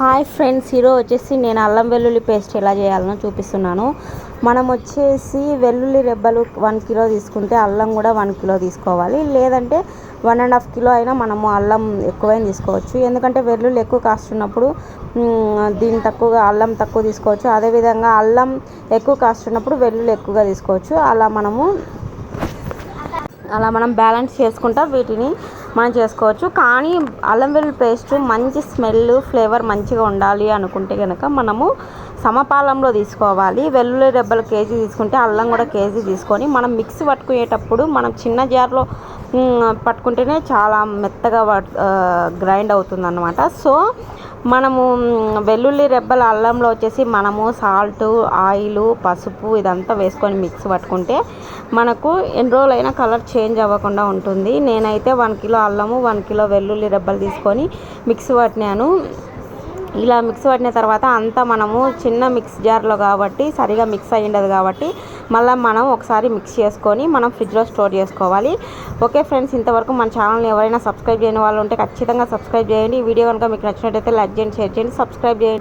Hi friends, ఈరోజు వచ్చేసి నేను అల్లం వెల్లుల్లి పేస్ట్ ఎలా చేయాలనో చూపిస్తున్నాను. మనం వచ్చేసి వెల్లుల్లి రెబ్బలు 1 కిలో తీసుకుంటే అల్లం కూడా 1 కిలో తీసుకోవాలి. లేదంటే 1.5 కిలో అయినా మనము అల్లం ఎక్కువైనా తీసుకోవచ్చు. ఎందుకంటే వెల్లుల్లి ఎక్కువ కాస్ట్ ఉన్నప్పుడు దీన్ని తక్కువగా అల్లం తక్కువ తీసుకోవచ్చు. అదేవిధంగా అల్లం ఎక్కువ కాస్ట్ ఉన్నప్పుడు వెల్లుల్లి ఎక్కువగా తీసుకోవచ్చు. అలా మనం బ్యాలెన్స్ చేసుకుంటా వీటిని మనం చేసుకోవచ్చు. కానీ అల్లం వెల్లుల్లి పేస్ట్ మంచి స్మెల్ ఫ్లేవర్ మంచిగా ఉండాలి అనుకుంటే కనుక మనము సమపాలంలో తీసుకోవాలి. వెల్లుల్లి రెబ్బలు కేజీ తీసుకుంటే అల్లం కూడా కేజీ తీసుకొని మనం మిక్సీ పట్టుకునేటప్పుడు మనం చిన్న జార్లో పట్టుకుంటేనే చాలా మెత్తగా గ్రైండ్ అవుతుంది అన్నమాట. సో మనము వెల్లుల్లి రెబ్బల అల్లంలో వచ్చేసి మనము సాల్ట్, ఆయిల్, పసుపు ఇదంతా వేసుకొని మిక్స్ పట్టుకుంటే మనకు ఎన్ని రోజులైనా కలర్ చేంజ్ అవ్వకుండా ఉంటుంది. నేనైతే 1 కిలో అల్లము 1 కిలో వెల్లుల్లి రెబ్బలు తీసుకొని మిక్స్ పట్టినాను. ఇలా మిక్స్ పట్టిన తర్వాత అంతా మనము చిన్న మిక్స్ జార్లో కాబట్టి సరిగా మిక్స్ అయ్యి ఉండదు కాబట్టి మళ్ళీ మనం ఒకసారి మిక్స్ చేసుకొని మనం ఫ్రిడ్జ్లో స్టోర్ చేసుకోవాలి. ఓకే ఫ్రెండ్స్, ఇంతవరకు మన ఛానల్ని ఎవరైనా సబ్స్క్రైబ్ చేయని వాళ్ళు ఉంటే ఖచ్చితంగా సబ్స్క్రైబ్ చేయండి. ఈ వీడియో కనుక మీకు నచ్చినట్టయితే లైక్ చేయండి, షేర్ చేయండి, సబ్స్క్రైబ్ చేయండి.